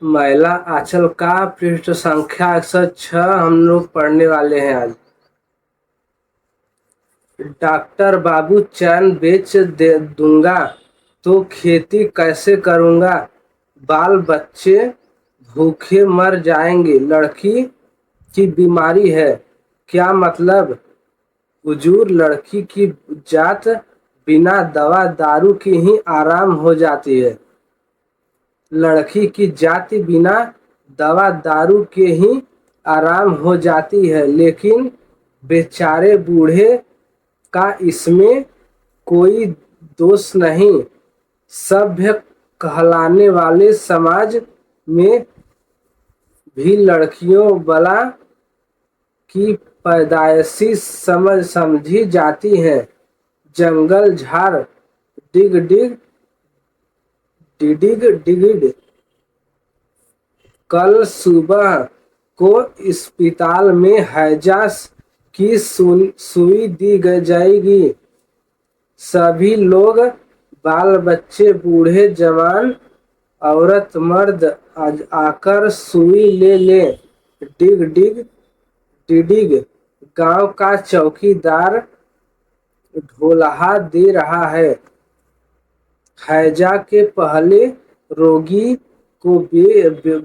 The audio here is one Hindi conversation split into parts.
महिला आंचल का पृष्ठ संख्या 106 हम लोग पढ़ने वाले हैं आज। डॉक्टर बाबू चैन बेच दे दूंगा तो खेती कैसे करूंगा, बाल बच्चे भूखे मर जाएंगे, लड़की की बीमारी है क्या मतलब, हुजूर लड़की की जात बिना दवा दारू की ही आराम हो जाती है। लड़की की जाति बिना दवा दारू के ही आराम हो जाती है, लेकिन बेचारे बूढ़े का इसमें कोई दोष नहीं। सभ्य कहलाने वाले समाज में भी लड़कियों बला की पैदाइशी समझी जाती हैं। जंगल झाड़ डिग डिग डिडिग डिगिड। कल सुबह को अस्पताल में हैजा की सुई दी जाएगी। सभी लोग बाल बच्चे बूढ़े जवान औरत मर्द आकर सुई ले ले। डिग डिग डिडिग। गांव का चौकीदार ढोलहा दे रहा है। हैजा के पहले रोगी को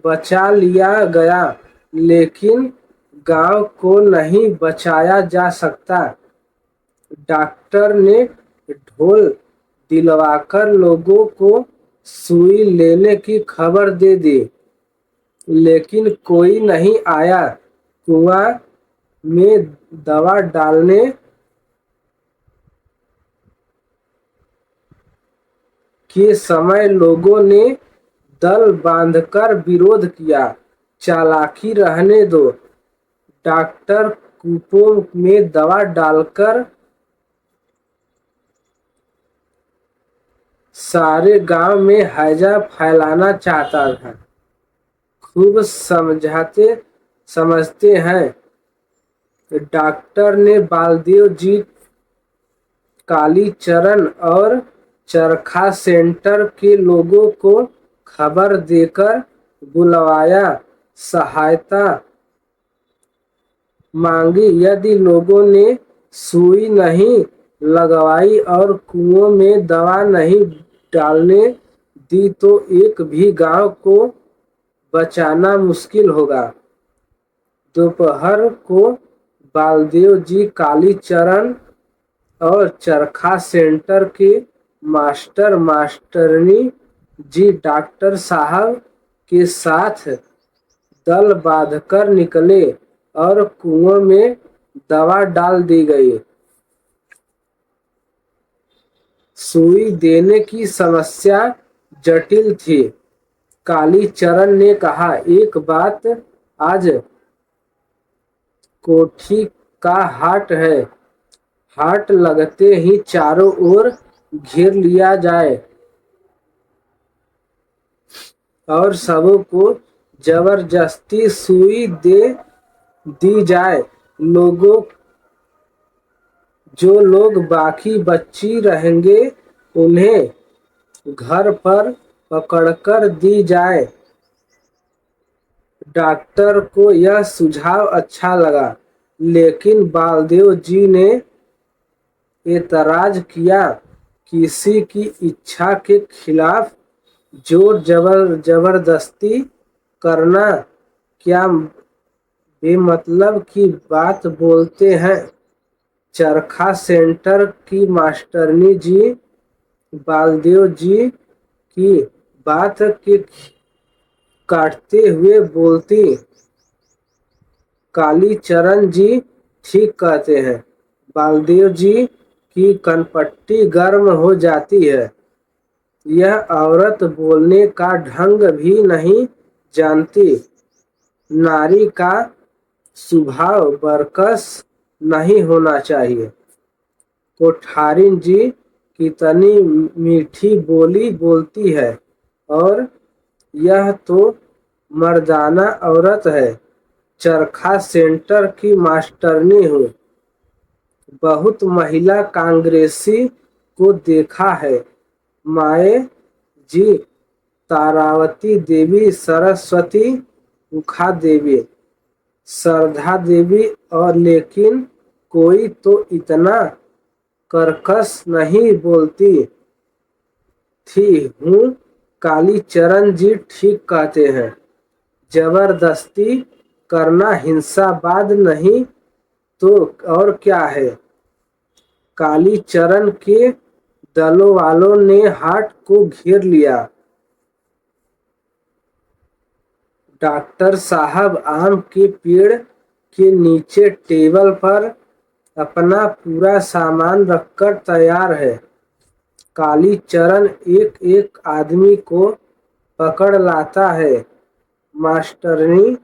बचा लिया गया, लेकिन गांव को नहीं बचाया जा सकता। डॉक्टर ने ढोल दिलवाकर लोगों को सुई लेने की खबर दे दी, लेकिन कोई नहीं आया। कुआं में दवा डालने के समय लोगों ने दल बांधकर विरोध किया। चालाकी रहने दो। डॉक्टर कूपों में दवा डालकर सारे गांव में हैजा फैलाना चाहता था। खूब समझते हैं। डॉक्टर ने बालदेव जी, कालीचरण और चरखा सेंटर के लोगों को खबर देकर बुलवाया, सहायता मांगी। यदि लोगों ने सुई नहीं लगवाई और कुओं में दवा नहीं डालने दी तो एक भी गांव को बचाना मुश्किल होगा। दोपहर को बालदेव जी, कालीचरण और चरखा सेंटर के मास्टर मास्टरनी जी डॉक्टर साहब के साथ दल बांधकर निकले और कुओं में दवा डाल दी गई। सुई देने की समस्या जटिल थी। कालीचरण ने कहा, एक बात, आज कोठी का हाट है। हाट लगते ही चारों ओर घेर लिया जाए और सबको जबरदस्ती सुई दे दी जाए। जो लोग बाकी बची रहेंगे उन्हें घर पर पकड़कर दी जाए। डॉक्टर को यह सुझाव अच्छा लगा, लेकिन बालदेव जी ने एतराज किया। किसी की इच्छा के खिलाफ जोर जबरदस्ती करना क्या बेमतलब की बात बोलते हैं। चरखा सेंटर की मास्टरनी जी बालदेव जी की बात के काटते हुए बोलती, कालीचरण जी ठीक कहते हैं। बालदेव जी की कनपट्टी गर्म हो जाती है। यह औरत बोलने का ढंग भी नहीं जानती। नारी का स्वभाव बरकस नहीं होना चाहिए। कोठारिन जी कितनी मीठी बोली बोलती है, और यह तो मर्दाना औरत है। चरखा सेंटर की मास्टरनी हूँ। बहुत महिला कांग्रेसी को देखा है। माए जी तारावती देवी, सरस्वती, उषा देवी, शारदा देवी, और लेकिन कोई तो इतना कर्कश नहीं बोलती थी। हूँ, कालीचरण जी ठीक कहते हैं। जबरदस्ती करना हिंसावाद नहीं तो और क्या है। कालीचरण के दलों वालों ने हाट को घेर लिया। डॉक्टर साहब आम के पेड़ के नीचे टेबल पर अपना पूरा सामान रखकर तैयार है। कालीचरण एक एक आदमी को पकड़ लाता है। मास्टरनी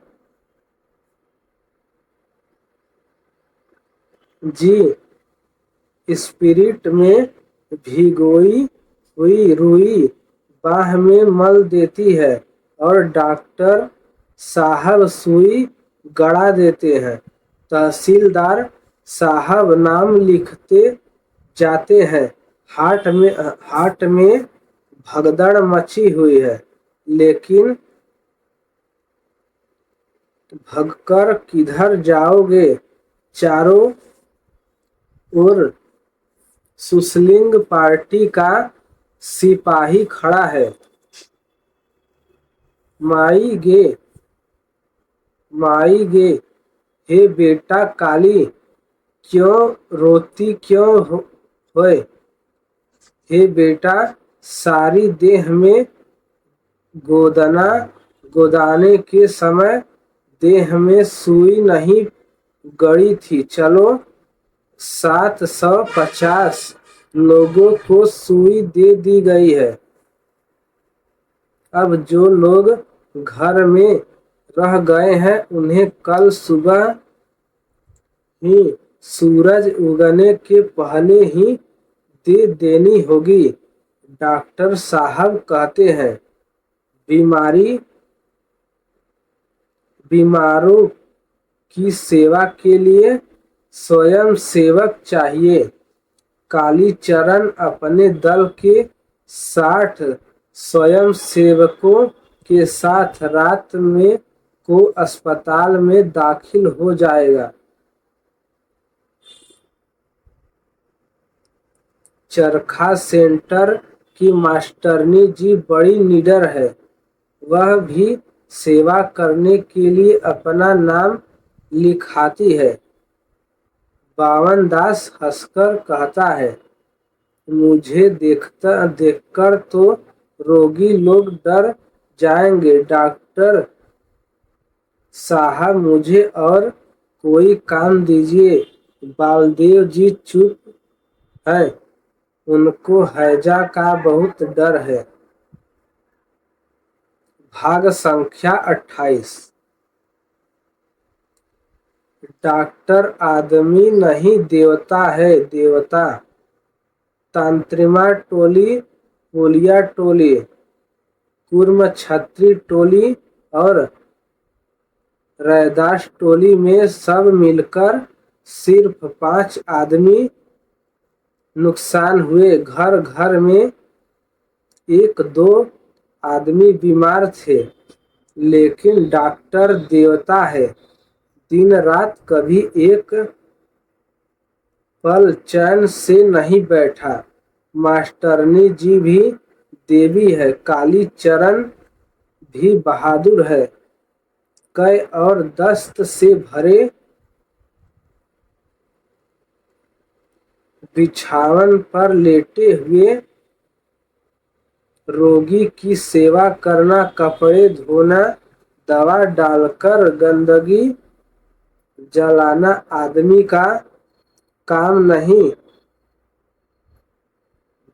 जी स्पिरिट में भिगोई हुई रुई बाह में मल देती है और डॉक्टर साहब सुई गड़ा देते हैं। तहसीलदार साहब नाम लिखते जाते हैं। हाट में भगदड़ मची हुई है, लेकिन भगकर किधर जाओगे। चारों ओर सुसलिंग पार्टी का सिपाही खड़ा है। माई गे, हे बेटा काली, क्यों रोती क्यों होए। हे बेटा, सारी देह में गोदाने के समय देह में सुई नहीं गड़ी थी। चलो, 750 लोगों को सुई दे दी गई है। अब जो लोग घर में रह गए हैं उन्हें कल सुबह ही सूरज उगने के पहले ही दे देनी होगी। डॉक्टर साहब कहते हैं, बीमारों की सेवा के लिए स्वयं सेवक चाहिए। कालीचरण अपने दल के 60 स्वयं सेवकों के साथ रात में को अस्पताल में दाखिल हो जाएगा। चरखा सेंटर की मास्टरनी जी बड़ी निडर है। वह भी सेवा करने के लिए अपना नाम लिखाती है। बावन दास हंसकर कहता है, मुझे देखकर तो रोगी लोग डर जाएंगे। डॉक्टर साहब, मुझे और कोई काम दीजिए। बालदेव जी चुप है, उनको हैजा का बहुत डर है। भाग संख्या 28। डॉक्टर आदमी नहीं देवता है, देवता। तंत्रिमा टोली, पोलिया टोली, कुर्म छत्री टोली और रैदास टोली में सब मिलकर सिर्फ 5 आदमी नुकसान हुए। घर घर में 1-2 आदमी बीमार थे, लेकिन डॉक्टर देवता है। दिन रात कभी एक पल चैन से नहीं बैठा। मास्टरनी जी भी देवी है। कालीचरण भी बहादुर है। कै और दस्त से भरे बिछावन पर लेटे हुए रोगी की सेवा करना, कपड़े धोना, दवा डालकर गंदगी जलाना आदमी का काम नहीं,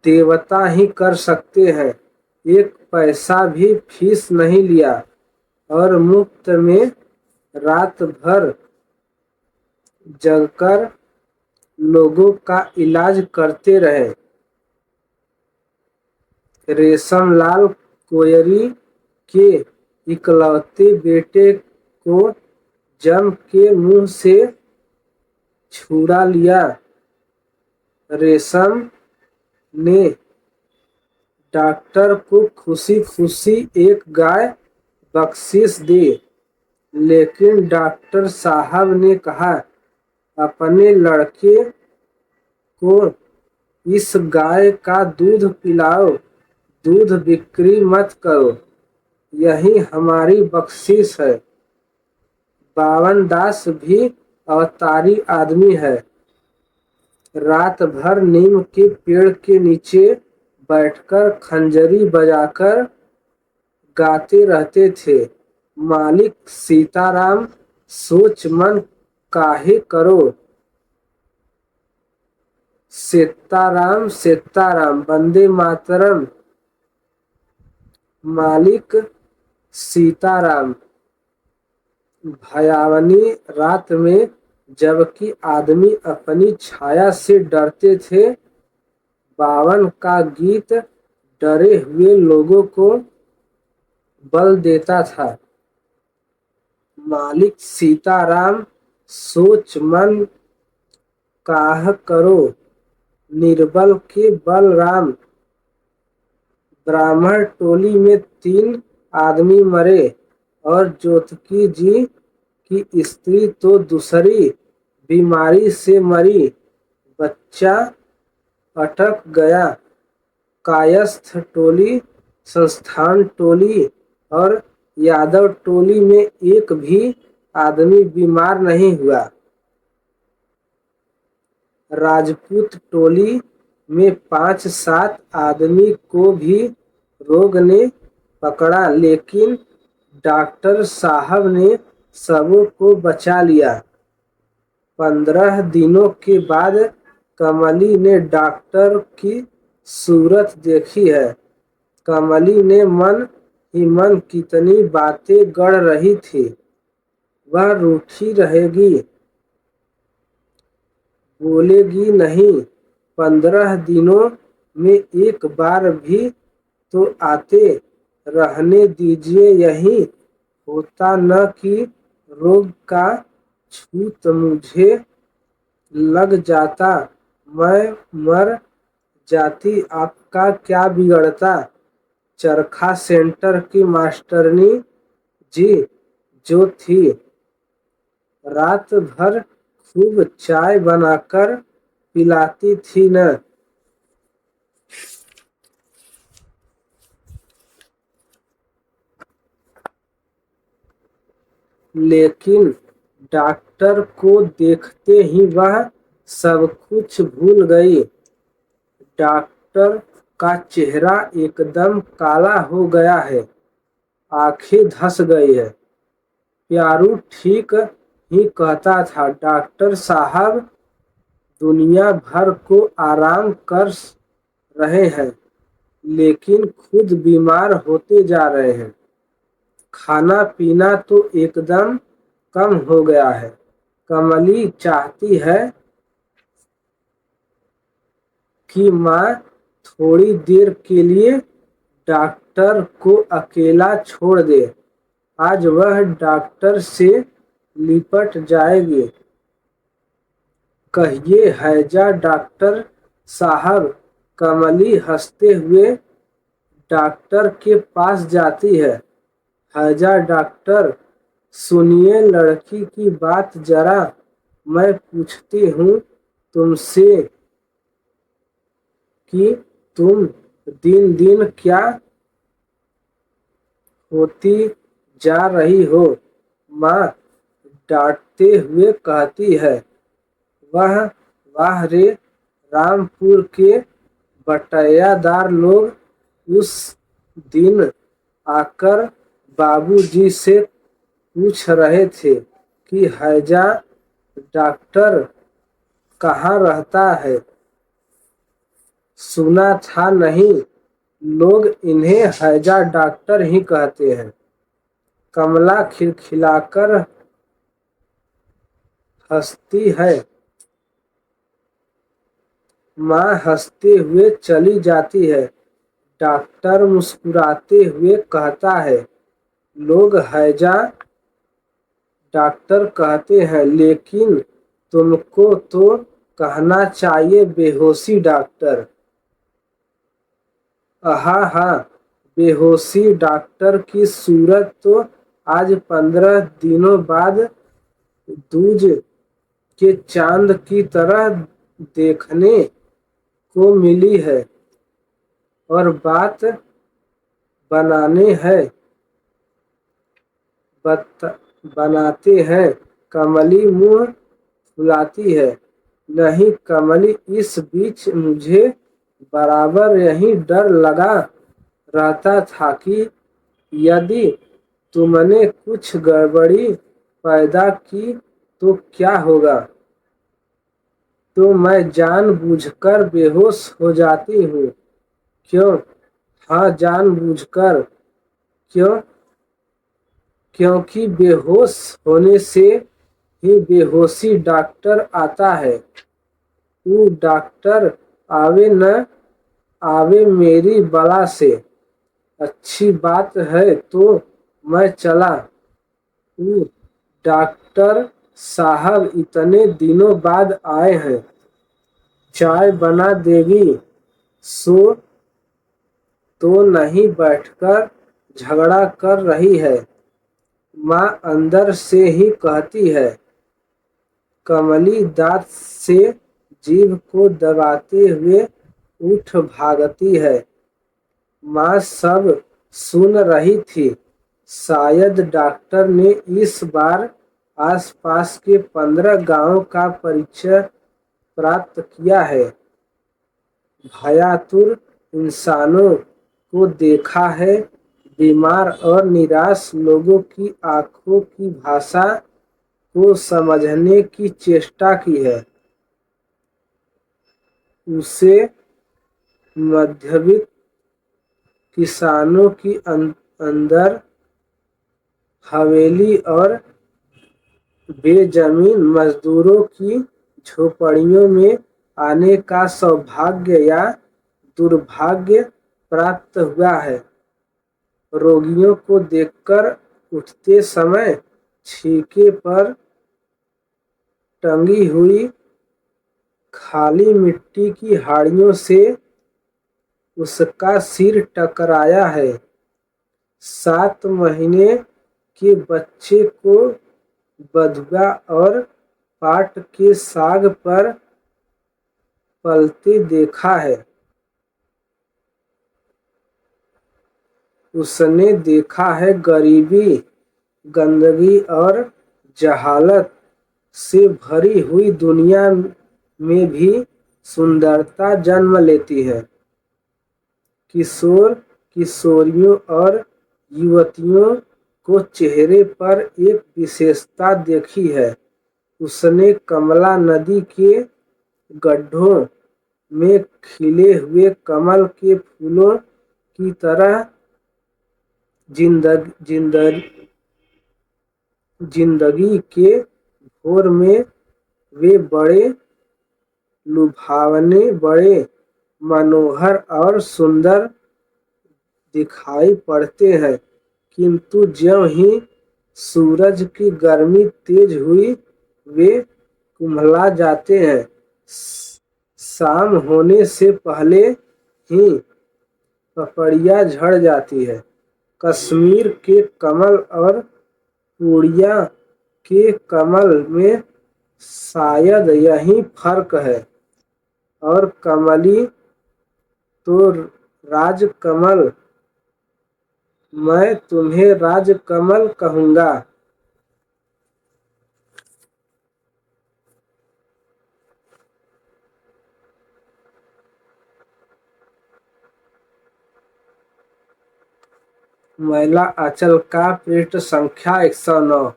देवता ही कर सकते हैं। एक पैसा भी फीस नहीं लिया और मुफ्त में रात भर जगकर लोगों का इलाज करते रहे। रेशमलाल कोयरी के इकलौते बेटे को जम के मुंह से छुड़ा लिया। रेशम ने डॉक्टर को खुशी खुशी एक गाय बख्शीश दी, लेकिन डॉक्टर साहब ने कहा, अपने लड़के को इस गाय का दूध पिलाओ, दूध बिक्री मत करो, यही हमारी बख्शीश है। बावन दास भी अवतारी आदमी है। रात भर नीम के पेड़ के नीचे बैठकर खंजरी बजाकर गाते रहते थे, मालिक सीताराम सोच मन काहे करो, सीताराम सीताराम वंदे मातरम, मालिक सीताराम। भयावनी रात में जबकि आदमी अपनी छाया से डरते थे, बावन का गीत डरे हुए लोगों को बल देता था। मालिक सीताराम सोच मन काह करो, निर्बल के बलराम। ब्राह्मण टोली में 3 आदमी मरे और ज्योतिकी जी की स्त्री तो दूसरी बीमारी से मरी। बच्चा अटक गया। कायस्थ टोली, संस्थान टोली और यादव टोली में एक भी आदमी बीमार नहीं हुआ। राजपूत टोली में 5-7 आदमी को भी रोग ने पकड़ा, लेकिन डॉक्टर साहब ने सबों को बचा लिया। 15 दिनों के बाद कमली ने डॉक्टर की सूरत देखी है। कमली ने मन ही मन कितनी बातें गढ़ रही थी। वह रूठी रहेगी, बोलेगी नहीं। 15 दिनों में एक बार भी तो आते, रहने दीजिए यहीं। होता न कि रोग का छूत मुझे लग जाता, मैं मर जाती, आपका क्या बिगड़ता। चरखा सेंटर की मास्टरनी जी जो थी, रात भर खूब चाय बनाकर पिलाती थी न। लेकिन डॉक्टर को देखते ही वह सब कुछ भूल गई। डॉक्टर का चेहरा एकदम काला हो गया है, आंखें धंस गई है। प्यारू ठीक ही कहता था, डॉक्टर साहब दुनिया भर को आराम कर रहे हैं, लेकिन खुद बीमार होते जा रहे हैं। खाना पीना तो एकदम कम हो गया है। कमली चाहती है कि माँ थोड़ी देर के लिए डॉक्टर को अकेला छोड़ दे। आज वह डॉक्टर से लिपट जाएगी। कहिए हैजा डॉक्टर साहब। कमली हंसते हुए डॉक्टर के पास जाती है। हैजा डॉक्टर, सुनिए लड़की की बात जरा, मैं पूछती हूँ तुमसे कि तुम दिन दिन क्या होती जा रही हो। माँ डांटते हुए कहती है, वाह रे, रामपुर के बटैयादार लोग उस दिन आकर बाबूजी से पूछ रहे थे कि हैजा डॉक्टर कहाँ रहता है। सुना था नहीं, लोग इन्हें हैजा डॉक्टर ही कहते हैं। कमला खिलखिलाकर हंसती है। माँ हंसते हुए चली जाती है। डॉक्टर मुस्कुराते हुए कहता है, लोग हैजा डॉक्टर कहते हैं, लेकिन तुमको तो कहना चाहिए बेहोशी डॉक्टर। हाँ हाँ, बेहोशी डॉक्टर की सूरत तो आज 15 दिनों बाद दूज के चांद की तरह देखने को मिली है। और बात बनाने हैं बत, बनाते हैं। कमली मुंह फुलाती है। नहीं कमली, इस बीच मुझे बराबर यही डर लगा रहता था कि यदि तुमने कुछ गड़बड़ी पैदा की तो क्या होगा। तो मैं जानबूझकर बेहोश हो जाती हूँ। क्यों? हाँ, जानबूझकर। क्यों? क्योंकि बेहोश होने से ही बेहोशी डॉक्टर आता है। वो डॉक्टर आवे न आवे मेरी बला से अच्छी बात है तो मैं चला। वो डॉक्टर साहब इतने दिनों बाद आए हैं, चाय बना देगी। सो तो नहीं बैठकर झगड़ा कर रही है। माँ अंदर से ही कहती है। कमली दांत से जीभ को दबाते हुए उठ भागती है। माँ सब सुन रही थी। शायद डॉक्टर ने इस बार आसपास के 15 गांवों का परिचय प्राप्त किया है। भयातुर इंसानों को देखा है। बीमार और निराश लोगों की आंखों की भाषा को समझने की चेष्टा की है। उसे मध्यवित्त किसानों की अंदर हवेली और बेजमीन मजदूरों की झोपड़ियों में आने का सौभाग्य या दुर्भाग्य प्राप्त हुआ है। रोगियों को देखकर उठते समय छीके पर टंगी हुई खाली मिट्टी की हाड़ियों से उसका सिर टकराया है। 7 महीने के बच्चे को बथुआ और पाट के साग पर पलते देखा है। उसने देखा है गरीबी, गंदगी और जहालत से भरी हुई दुनिया में भी सुंदरता जन्म लेती है। किशोर किशोरियों और युवतियों को चेहरे पर एक विशेषता देखी है। उसने कमला नदी के गड्ढों में खिले हुए कमल के फूलों की तरह जिंदगी के भोर में वे बड़े लुभावने, बड़े मनोहर और सुंदर दिखाई पड़ते हैं। किंतु ज्यों ही सूरज की गर्मी तेज हुई वे कुम्हला जाते हैं। शाम होने से पहले ही पपड़ियाँ झड़ जाती है। कश्मीर के कमल और पूर्णिया के कमल में शायद यही फर्क है। और कमली तो राजकमल, मैं तुम्हें राजकमल कहूँगा। महिला आंचल का पृष्ठ संख्या 109।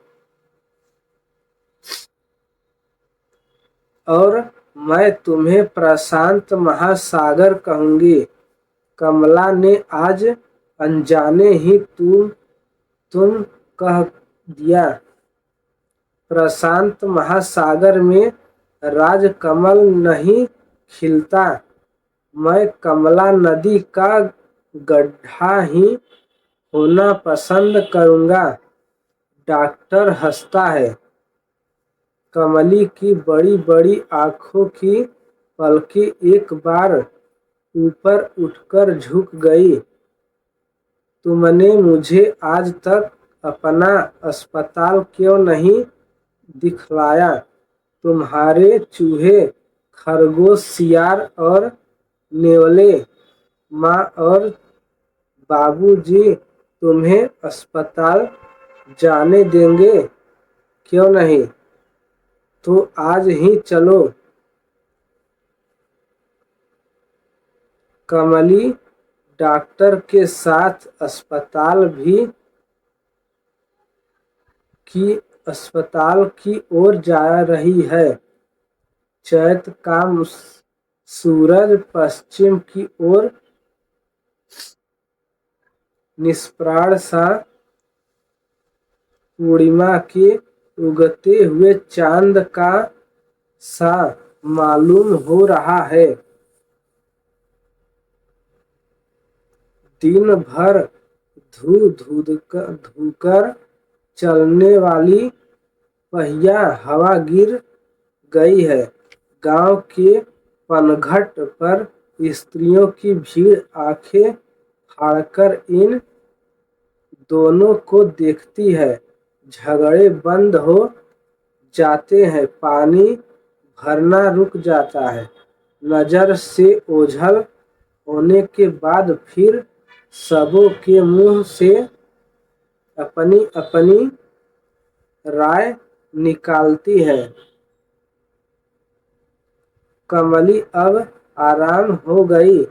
और मैं तुम्हें प्रशांत महासागर कहूँगी। कमला ने आज अनजाने ही तुम कह दिया। प्रशांत महासागर में राजकमल नहीं खिलता। मैं कमला नदी का गड्ढा ही होना पसंद करूँगा। डॉक्टर हंसता है। कमली की बड़ी बड़ी आंखों की पलकें एक बार ऊपर उठकर झुक गई। तुमने मुझे आज तक अपना अस्पताल क्यों नहीं दिखलाया? तुम्हारे चूहे, खरगोश, सियार और नेवले, माँ और बाबूजी तुम्हें अस्पताल जाने देंगे क्यों नहीं? तो आज ही चलो। कमली डॉक्टर के साथ अस्पताल की ओर जा रही है। चैत का सूरज पश्चिम की ओर निष्प्राण सा पूर्णिमा के उगते हुए चांद का सा मालूम हो रहा है। दिन भर धूकर चलने वाली पहिया हवा गिर गई है। गांव के पनघट पर स्त्रियों की भीड़ आंखें फाड़कर इन दोनों को देखती है। झगड़े बंद हो जाते हैं, पानी भरना रुक जाता है। नजर से ओझल होने के बाद फिर सबों के मुंह से अपनी अपनी राय निकालती है। कमली अब आराम हो गई।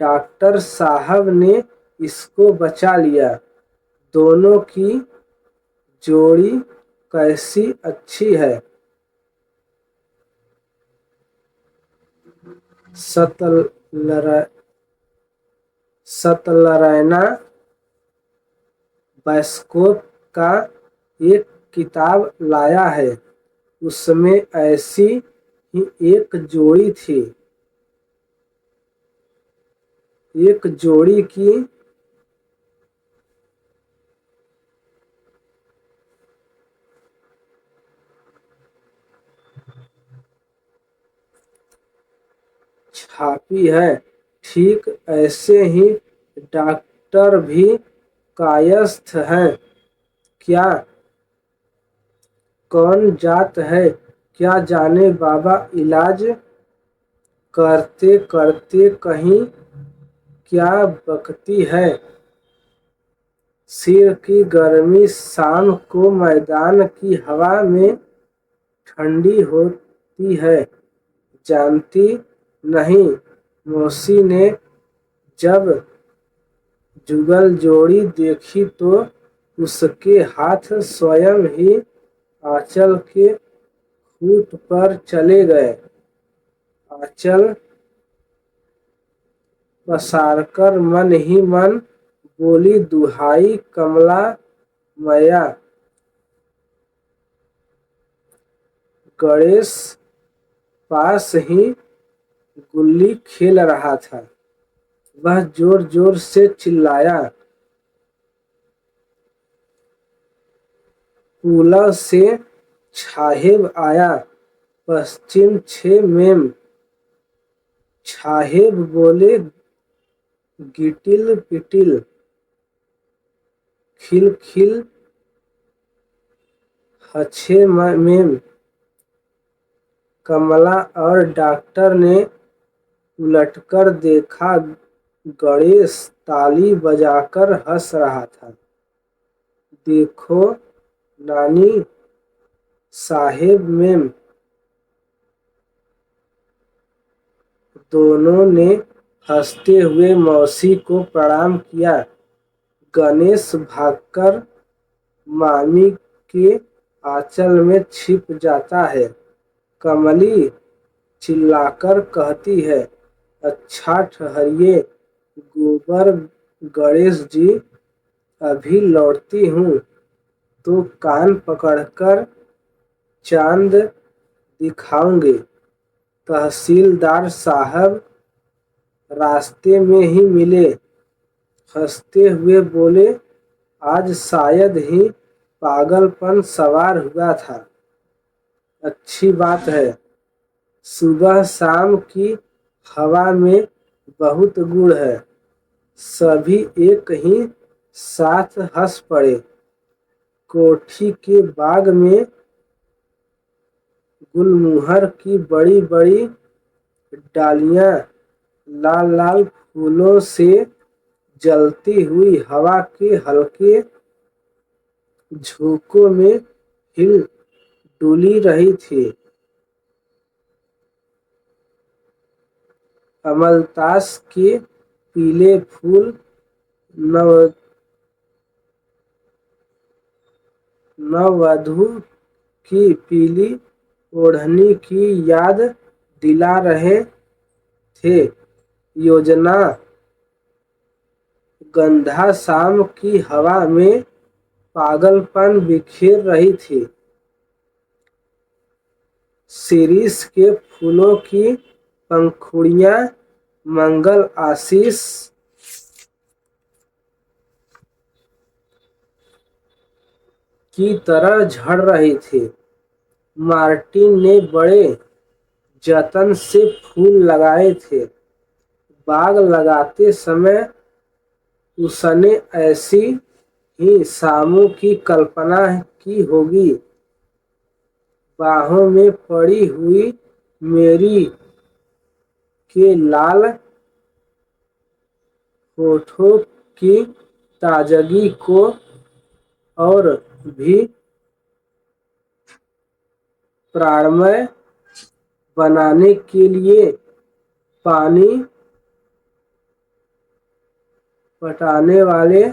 डॉक्टर साहब ने इसको बचा लिया। दोनों की जोड़ी कैसी अच्छी है। सत्यनारायण बायोस्कोप का एक किताब लाया है। उसमें ऐसी ही एक जोड़ी की छापी है। ठीक ऐसे ही डॉक्टर भी कायस्थ हैं। क्या कौन जात है क्या जाने बाबा। इलाज करते करते कहीं क्या बकती है। सिर की गर्मी शाम को मैदान की हवा में ठंडी होती है। जानती नहीं, मौसी ने जब जुगल जोड़ी देखी तो उसके हाथ स्वयं ही आंचल के खूंट पर चले गए। आंचल पसारकर मन ही मन बोली, दुहाई कमला मैया। गणेश पास ही गुल्ली खेल रहा था। वह जोर जोर से चिल्लाया। पुलव से साहेब आया। पश्चिम 6 मेम। साहेब बोले, गिटिल पिटिल खिल खिल हछे मेम। कमला और डॉक्टर ने उलटकर देखा। गणेश ताली बजाकर हंस रहा था। देखो नानी साहेब मेम। दोनों ने हंसते हुए मौसी को प्रणाम किया। गणेश भागकर मामी के आंचल में छिप जाता है। कमली चिल्लाकर कहती है, अच्छा ठहरिए गोबर गणेश जी, अभी लौटती हूँ तो कान पकड़कर चांद दिखाऊंगी। तहसीलदार साहब रास्ते में ही मिले। हंसते हुए बोले, आज शायद ही पागलपन सवार हुआ था। अच्छी बात है। सुबह शाम की हवा में बहुत गुड़ है। सभी एक ही साथ हंस पड़े। कोठी के बाग में गुलमोहर की बड़ी बड़ी डालियां लाल लाल फूलों से जलती हुई हवा के हल्के झोंकों में हिल डुली रही थी। अमलतास के पीले फूल नव नववधू की पीली ओढ़नी की याद दिला रहे थे। योजना गंधा शाम की हवा में पागलपन बिखेर रही थी। शिरीष के फूलों की पंखुड़ियां मंगल आशीष की तरह झड़ रही थी। मार्टिन ने बड़े जतन से फूल लगाए थे। बाग लगाते समय उसने ऐसी ही शामों की कल्पना की होगी। बाहों में पड़ी हुई मेरी के लाल होठों की ताजगी को और भी प्राणमय बनाने के लिए पानी पटाने वाले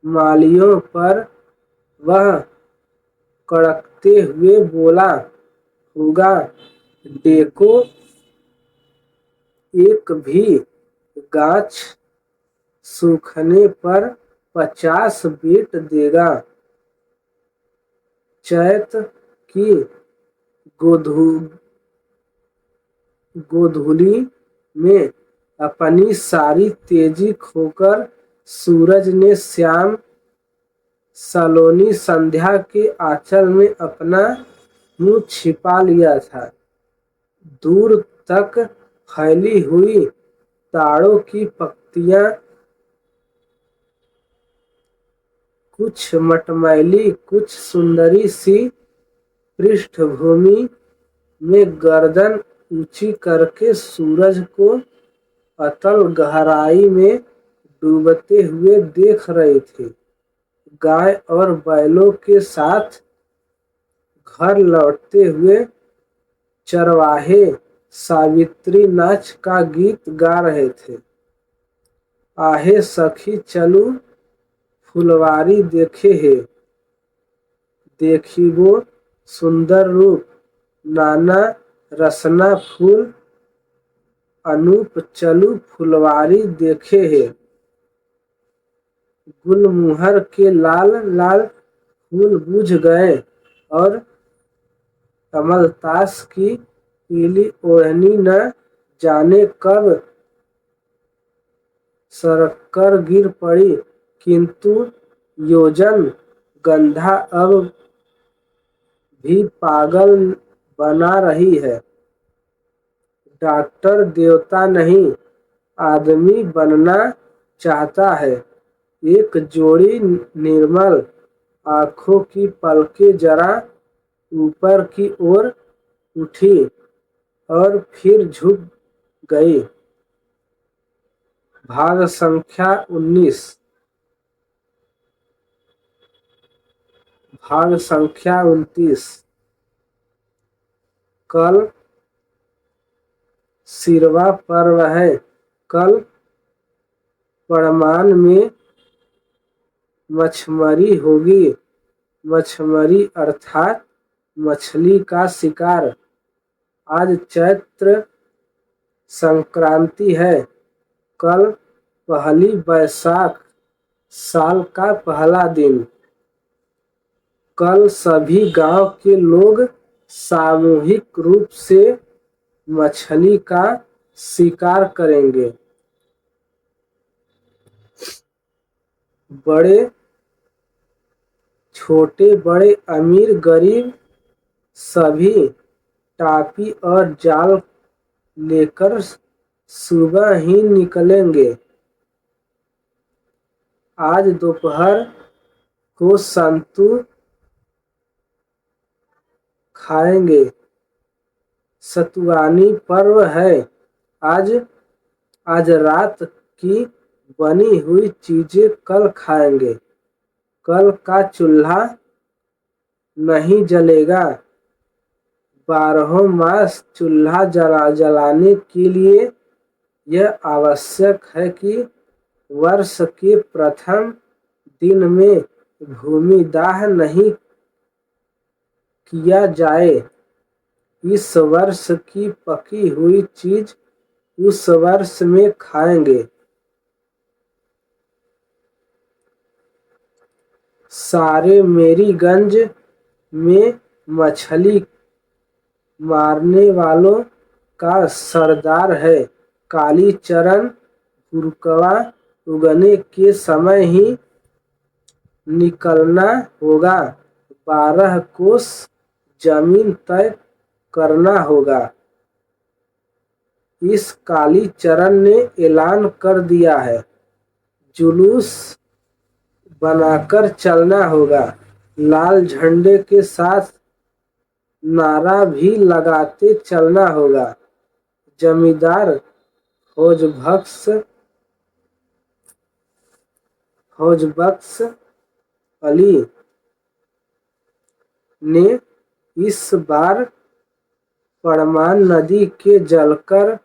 मालियों पर वह कड़कते हुए बोला, होगा देखो एक भी गाछ सूखने पर 50 बेट देगा। चैत की गोधूली में अपनी सारी तेजी खोकर सूरज ने श्याम सलोनी संध्या के आंचल में अपना मुंह छिपा लिया था। दूर तक फैली हुई ताड़ों की पत्तियां कुछ मटमैली कुछ सुंदरी सी पृष्ठभूमि में गर्दन ऊंची करके सूरज को अतल गहराई में डूबते हुए देख रही थी। गाय और बैलों के साथ घर लौटते हुए चरवाहे सावित्री नाच का गीत गा रहे थे। आहे सखी चलू फुलवारी देखे है, देखिबो सुंदर रूप नाना रसना फूल अनूप चलू फुलवारी देखे है। गुलमोहर के लाल लाल फूल बुझ गए और अमलतास की पीली ओढ़नी न जाने कब सरककर गिर पड़ी, किंतु योजन गंधा अब भी पागल बना रही है। डॉक्टर देवता नहीं आदमी बनना चाहता है। एक जोड़ी निर्मल आंखों की पलकें जरा ऊपर की ओर उठी और फिर झुक गई। भाग संख्या 19। भाग संख्या 29। कल सिरवा पर्व है। कल परमान में मछमरी होगी। मछमरी अर्थात मछली का शिकार। आज चैत्र संक्रांति है। कल पहली बैसाख, साल का पहला दिन। कल सभी गांव के लोग सामूहिक रूप से मछली का शिकार करेंगे। बड़े छोटे बड़े अमीर गरीब सभी टापी और जाल लेकर सुबह ही निकलेंगे। आज दोपहर को सत्तू खाएंगे। सतुआनी पर्व है। आज आज रात की बनी हुई चीजें कल खाएंगे। कल का चूल्हा नहीं जलेगा। 12 मास चूल्हा जलाने के लिए यह आवश्यक है कि वर्ष के प्रथम दिन में भूमिदाह नहीं किया जाए। इस वर्ष की पकी हुई चीज उस वर्ष में खाएंगे। सारे मेरीगंज में मछली मारने वालों का सरदार है। कालीचरण हुरकवा उगने के समय ही निकलना होगा। 12 कोस जमीन तय करना होगा। इस कालीचरण ने ऐलान कर दिया है। जुलूस बनाकर चलना होगा। लाल झंडे के साथ नारा भी लगाते चलना होगा। जमींदार हौजबख्श अली ने इस बार परमान नदी के जलकर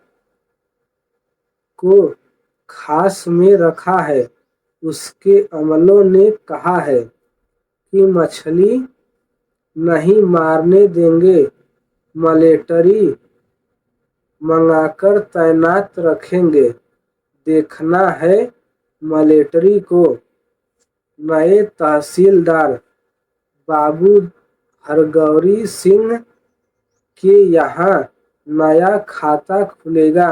को खास में रखा है। उसके अमलों ने कहा है कि मछली नहीं मारने देंगे। मलेटरी मंगाकर तैनात रखेंगे। देखना है मलेटरी को। नए तहसीलदार बाबू हरगौरी सिंह के यहाँ नया खाता खुलेगा।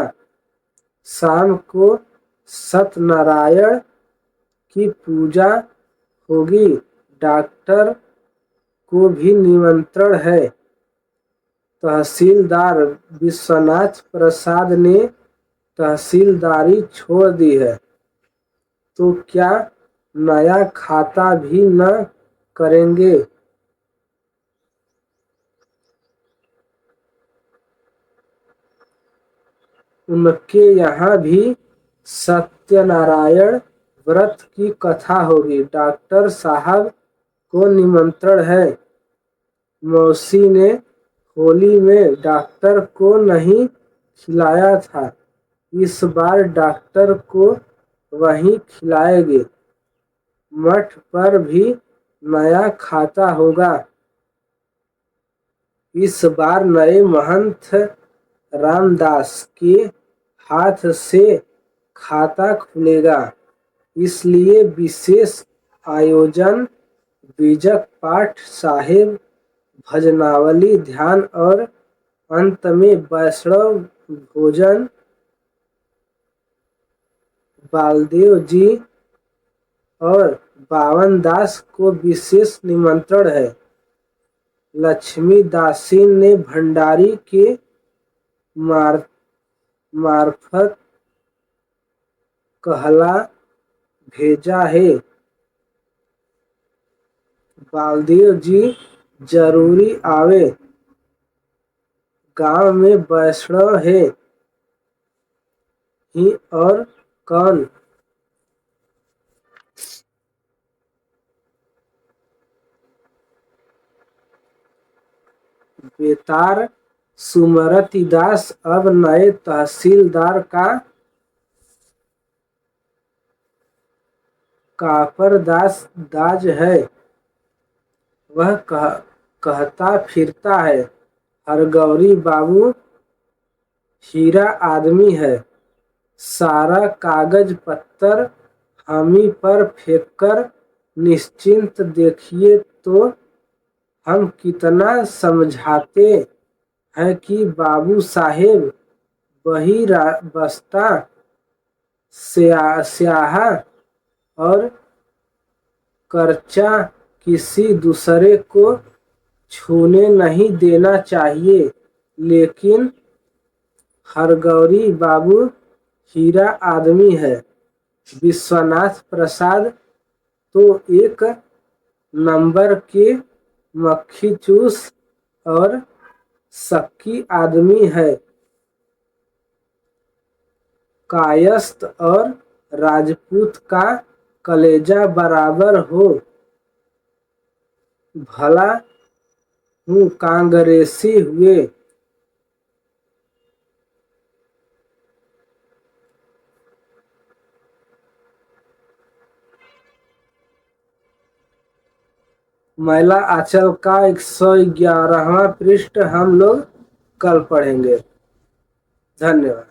शाम को सत्यनारायण की पूजा होगी। डॉक्टर को भी निमंत्रण है। तहसीलदार विश्वनाथ प्रसाद ने तहसीलदारी छोड़ दी है, तो क्या नया खाता भी न करेंगे? उनके यहाँ भी सत्यनारायण व्रत की कथा होगी। डॉक्टर साहब को निमंत्रण है। मौसी ने होली में डॉक्टर को नहीं खिलाया था। इस बार डॉक्टर को वही खिलाएंगे। मठ पर भी नया खाता होगा। इस बार नए महंत रामदास के हाथ से खाता खुलेगा। इसलिए विशेष आयोजन बीजक पाठ साहेब भजनावली ध्यान और अंत में वैष्णव भोजन। बालदेव जी और बावन दास को विशेष निमंत्रण है। लक्ष्मी दासी ने भंडारी के मार्फत कहला भेजा है। बालदेव जी जरूरी आवे। गांव में वैष्णव है ही और कौन? बेतार सुमरतीदास अब नए तहसीलदार का कापरदास दाज है। वह कहता फिरता है, हरगौरी बाबू हीरा आदमी है। सारा कागज पत्तर हामी पर फेंककर निश्चिंत देखिए तो हम कितना समझाते हैं कि बाबू साहेब वही बस्ता स्याह और कर्चा किसी दूसरे को छूने नहीं देना चाहिए। लेकिन हरगौरी बाबू हीरा आदमी है। विश्वनाथ प्रसाद तो एक नंबर के मक्खी चूस और शक्की आदमी है। कायस्थ और राजपूत का कलेजा बराबर हो। भला हूँ कांग्रेसी हुए। मैला आंचल का 111वां पृष्ठ हम लोग कल पढ़ेंगे। धन्यवाद।